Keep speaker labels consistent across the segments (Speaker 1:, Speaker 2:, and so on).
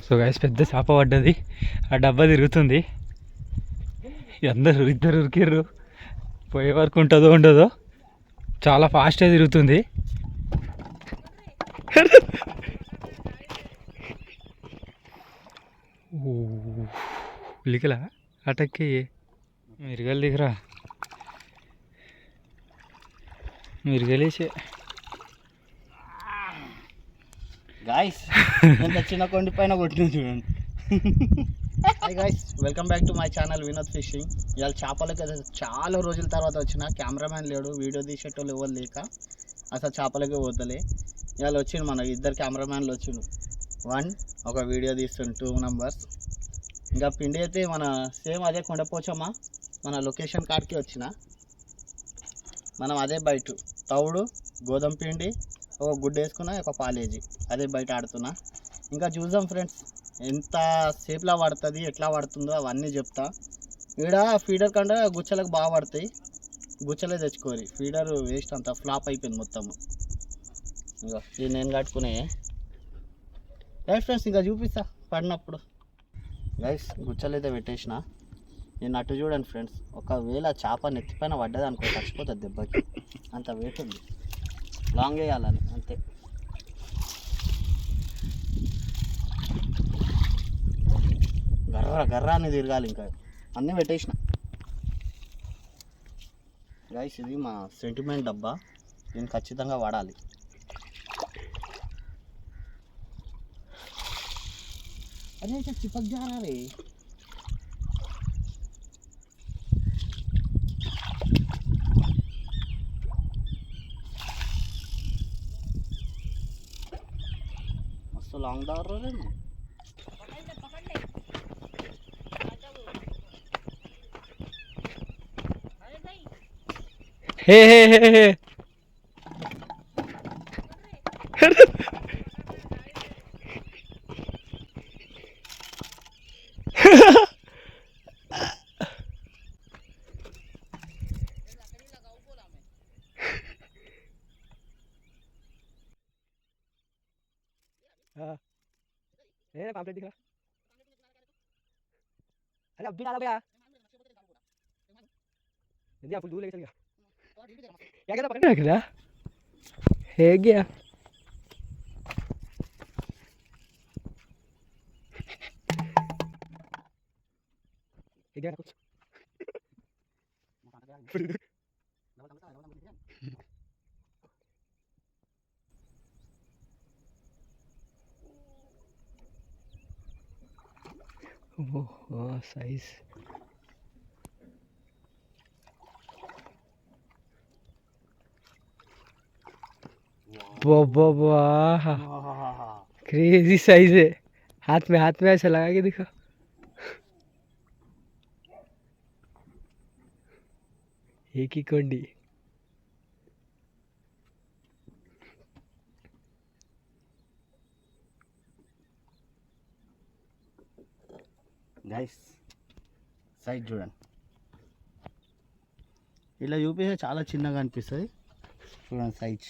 Speaker 1: So guys పెద్ద చేప పడ్డది, ఆ డబ్బా తిరుగుతుంది. అందరూ ఇద్దరు ఉరికిర్రు, పోయే వరకు ఉంటుందో ఉండదో. చాలా ఫాస్ట్గా తిరుగుతుంది. ఉలికలా అటక్కి మిరగలు దిగరా, మిరగలేసే
Speaker 2: గాయస్ చిన్న కొండి పైన కొట్టింది చూడండి. Hi guys, welcome back to my channel Vinod fishing. ఇవాళ చేపలకి చాలా రోజుల తర్వాత వచ్చిన, కెమెరామ్యాన్ లేడు, వీడియో తీసేటోళ్ళు ఎవరు లేక అసలు చేపలకి పోతలే. ఇవాళ వచ్చిండు మన ఇద్దరు కెమెరామ్యాన్లు వచ్చిండు. ఒక వీడియో తీస్తుండు 2 నంబర్స్. ఇంకా పిండి అయితే మన సేమ్ అదే కొండపోచమ్మ మన లొకేషన్ కాడికి వచ్చిన. మనం అదే బయట తవుడు, గోధుమ పిండి, ఒక గుడ్డ వేసుకున్నా, ఒక పాలేజీ అదే బయట ఆడుతున్నా. ఇంకా చూద్దాం ఫ్రెండ్స్, ఎంత సేపులా పడుతుంది, ఎట్లా పడుతుందో అవన్నీ చెప్తా. ఈడ ఫీడర్ కంటే గుచ్చలకు బాగా పడతాయి, గుచ్చలే తెచ్చుకోరి. ఫీడర్ వేస్ట్, అంతా ఫ్లాప్ అయిపోయింది మొత్తము. ఇంకా ఇది నేను కట్టుకునే రైట్ ఫ్రెండ్స్, ఇంకా చూపిస్తా పడినప్పుడు. గైస్ గుచ్చలు అయితే పెట్టేసిన. నేను అటు చూడండి ఫ్రెండ్స్, ఒకవేళ చేప నెత్తిపైన పడ్డది అనుకో చచ్చిపోతుంది దెబ్బకి, అంత వెయిట్ ఉంది. లాంగ్ వేయాలని అంతే. గర్రా అని తిరగాలి. ఇంకా అన్నీ పెట్టేసిన. గైస్ ఇది మా సెంటిమెంట్ డబ్బా, దీన్ని ఖచ్చితంగా వాడాలి. అదే చిపక్ జారా రే. मस्त लॉन्ग डावर रे.
Speaker 1: हे हे हे हे पापलेट दिख रहा। अरे अब भी डाला भैया, यदि आप दूर लेके चल गया क्या कहता पकड़ रख रहा है गया। इधर कुछ साइज क्रेजी साइज है। हाथ में ऐसा लगा के देखो। एक ही कोंडी।
Speaker 2: గైస్ సైజ్ చూడండి, ఇలా చూపిస్తే చాలా చిన్నగా అనిపిస్తుంది. చూడండి సైజ్.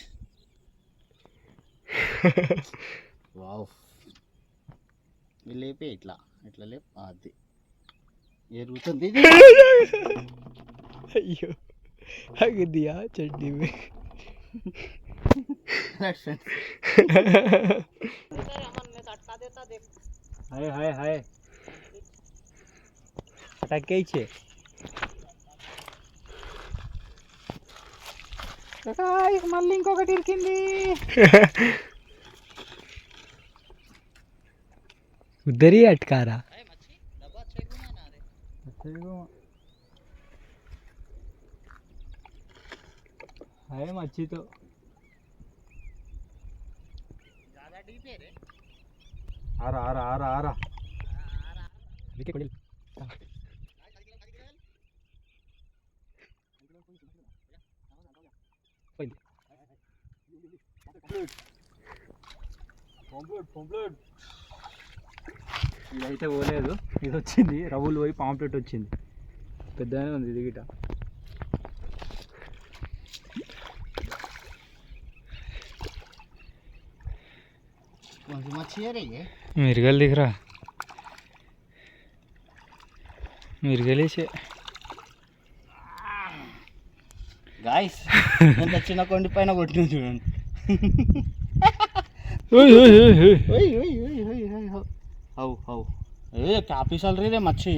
Speaker 2: వావ్, లేపే ఇట్లా ఇట్లా లేపు, అది ఎరుగుతుంది.
Speaker 1: అయ్యో आगे दिया चटनी में। हाय हाय हाय అటక్కే మళ్ళీ ఇంకొకటి ఇరికింది. उधर ही अटका रहा है मच्छी तो ज्यादा डीप है रे। आ रहा विकेट मिल ఇదైతే పోలేదు, ఇది వచ్చింది రవ్వులు పోయి పాంప్లెట్ వచ్చింది, పెద్దగానే ఉంది ఇది గిట.
Speaker 2: कौन सी मच्छी है रे ये?
Speaker 1: मिर्गल दिख रहा, मिर्गल ही से
Speaker 2: गाइस ఎంత చిన్న కొండి పైన కొట్టింది చూడండి.
Speaker 1: ओए ओए ओए ओए
Speaker 2: ఓయ్ ఓయ్ ఓయ్ ఓయ్ ఓయ్ హౌ హౌ ఏ క్యాపిసల్ రే మచ్చి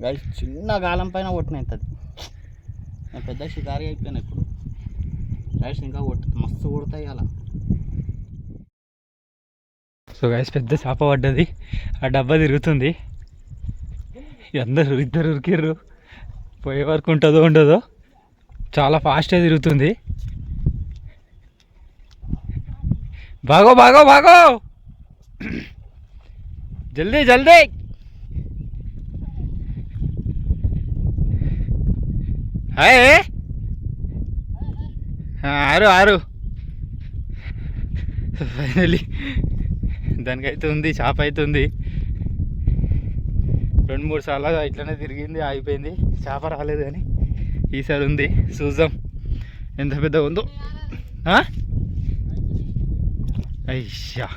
Speaker 2: గైస్ చిన్న గాలం పైన కొట్టినది. నేను పెద్ద షికారి అయిపోయాను ఇప్పుడు. గైస్ ఇంకా మస్తు కొడతాయి అలా.
Speaker 1: సో గైస్ పెద్ద చేప పడ్డది, ఆ డబ్బా తిరుగుతుంది, అందరు ఇద్దరు ఉరికిర్రు, పోయే వరకు ఉంటుందో ఉండదో, చాలా ఫాస్ట్గా తిరుగుతుంది. भागो भागो भागो जल्दी जल्दी. हाय आरु आरु ఫైనలీ దానికైతే ఉంది, చేప అయితే ఉంది. 2-3 సార్లు ఇట్లనే తిరిగింది, ఆగిపోయింది, చేప రాలేదు. కానీ ఈసారి ఉంది, చూద్దాం ఎంత పెద్దగా ఉందో. అయ్యా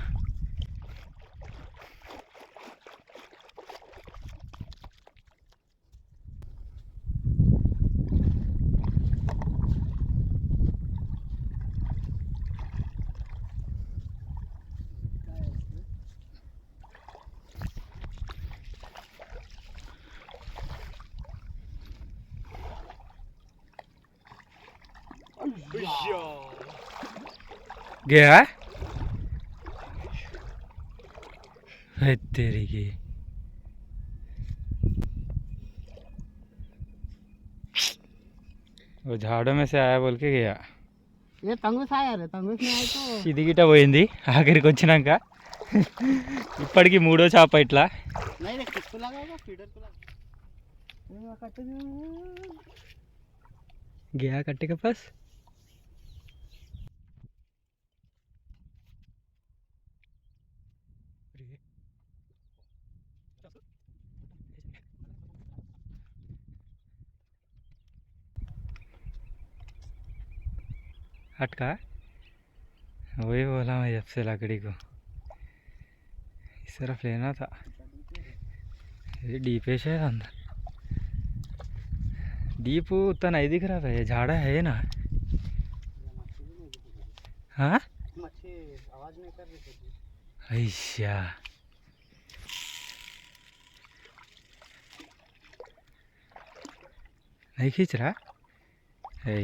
Speaker 1: गया तेरी की वो झाड़ों में से आया बोल के गया.
Speaker 2: ये तंगूस आया रे, तंगूस में आया तो
Speaker 1: ఇది గిట్ట పోయింది. ఆఖరికి వచ్చినాక ఇప్పటికి 3వ చేప ఇట్లా.
Speaker 2: नहीं रे किसको लगाएगा, फीडर को लगा. ये कट
Speaker 1: गया कट्टे के पास. हटका वही बोला मैं जब से लकड़ी को इस तरफ लेना था. ये डीपेश है अंदर, डीप उतना नहीं दिख रहा है, झाड़ा है ना. हाँ
Speaker 2: मच्छी आवाज नहीं कर रही थी.
Speaker 1: ऐसा नहीं खींच रहा है,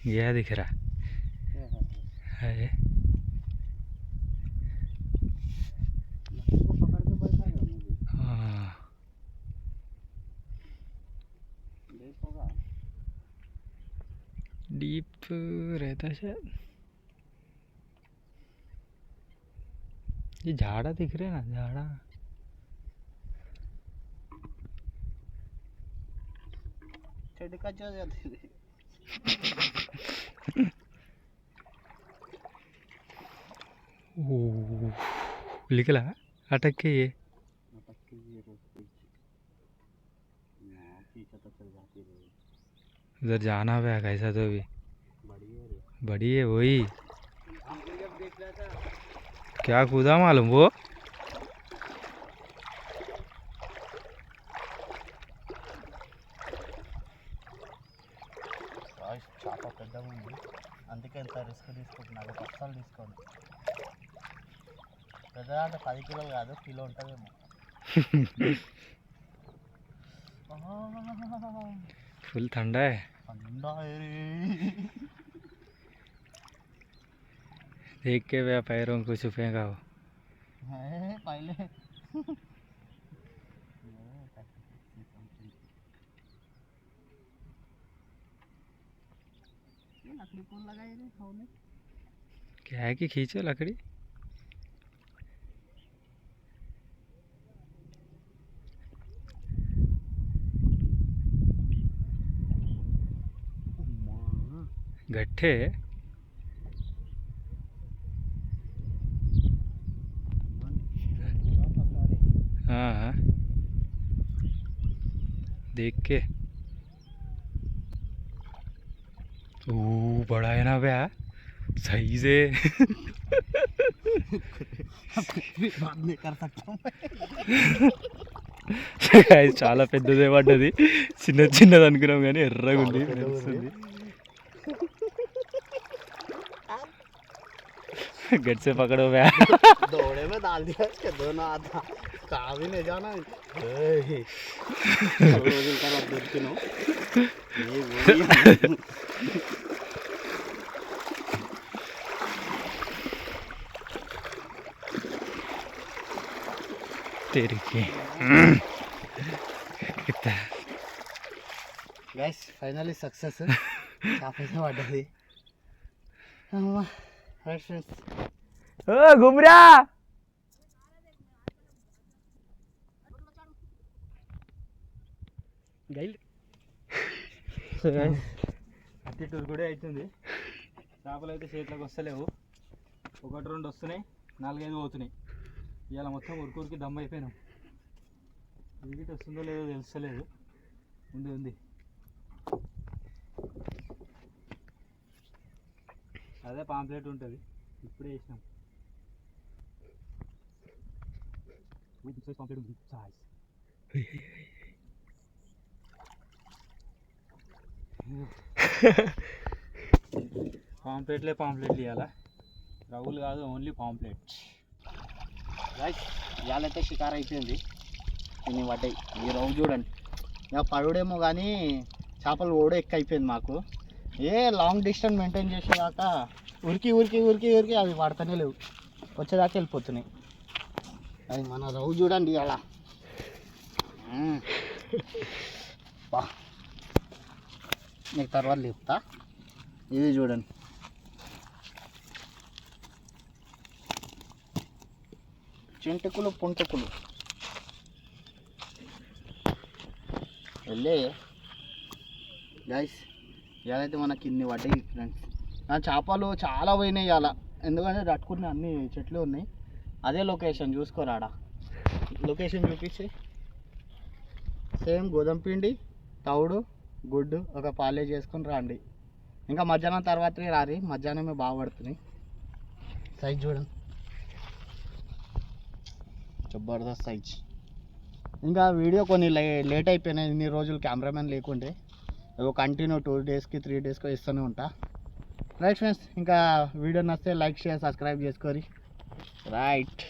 Speaker 1: गया दिख रहा है. हाँ डीप रहता शायद. ये झाड़ा दिख रहे ना, झाड़ा.
Speaker 2: छिड़का जो जाती है.
Speaker 1: निकला अटक के. ये उधर जाना है कैसा तो भी बड़ी है. वही क्या कूदा मालूम वो.
Speaker 2: చేప పెద్దగా ఉంది, అందుకే ఎంత రిస్క్ తీసుకుంటున్నారు. అస్సలు తీసుకోండి. పెద్దగా అంటే 10 కిలోలు కాదు, కిలో ఉంటుందేమో.
Speaker 1: फुल ठंडा है.
Speaker 2: ठंडा है रे.
Speaker 1: देख के वे पैरों को छुपेगा वो.
Speaker 2: पहले लकड़ी कौन लगाई रे खाने.
Speaker 1: क्या है कि खींचो लकड़ी. गट्ठे हाँ देख के. ओ बड़ा है ना भैया, सही से. Guys, చాలా పెద్దదే పడ్డది. చిన్నది అనుకున్నాం కానీ ఎర్రగా ఉంది. गट पकड़ो मैं
Speaker 2: दौड़े में डाल दिया इसके दोनों आधा कहाँ भी नहीं जाना
Speaker 1: तेरी की
Speaker 2: गाइस फाइनली सक्सेस चापे से पड्डది రైట్ ఫ్రెండ్స్
Speaker 1: ओ घुमरा గైల్ అట్టి టూర్ కూడా అవుతుంది. చేపలు అయితే చేతిలోకి వస్తలేవు. 1-2 వస్తున్నాయి, 4-5 పోతున్నాయి. ఇవాళ మొత్తం ఉరికి దమ్ అయిపోయినాం. ఇది వస్తుందో లేదో తెలుస్తలేదు. ఉంది అదే పాంప్లెట్ ఉంటుంది. ఇప్పుడే వేసినాం. పాంప్లెట్ ఉంది పాంప్లెట్లు ఇవ్వాలా. రౌలు కాదు, ఓన్లీ పాంప్లెట్.
Speaker 2: రైట్ ఇవాళైతే షికారు అయిపోయింది. ఇన్ని పడ్డాయి. ఈ రవ్వు చూడండి, ఇక పడుడేమో కానీ చేపలు ఓడే ఎక్కువ అయిపోయింది మాకు. లాంగ్ డిస్టెన్స్ మెయింటైన్ చేసేదాకా ఉరికి అవి పడతానే లేవు, వచ్చేదాకా వెళ్ళిపోతున్నాయి. అది మన రవ్వు చూడండి అలా. బా నీకు తర్వాత లేపుతా. ఇది చూడండి, చింటుకులు పుంటుకులు వెళ్ళే. గైస్ ఇవాళైతే మనకి ఇన్ని పడ్డాయి ఫ్రెండ్స్. నా చేపలు చాలా పోయినాయి ఇవాళ, ఎందుకంటే దట్టుకున్న అన్ని చెట్లు ఉన్నాయి. అదే లొకేషన్ చూసుకోరాడా, లొకేషన్ చూపించి సేమ్ గోధుమ పిండి, తౌడు, గుడ్డు, ఒక పాలే చేసుకొని రండి. ఇంకా మధ్యాహ్నం తర్వాత రారి, మధ్యాహ్నమే బాగా పడుతున్నాయి. సైజ్ చూడండి, జబర్దస్త్ సైజ్. ఇంకా వీడియో కొన్ని లేట్ అయిపోయినాయి. ఇన్ని రోజులు కెమెరామెన్ లేకుంటే కంటిన్యూ 2 డేస్కి 3 డేస్కి ఇస్తూనే ఉంటా. రైట్ ఫ్రెండ్స్, ఇంకా వీడియో నచ్చితే లైక్ షేర్ సబ్స్క్రైబ్ చేసుకోరి. రైట్.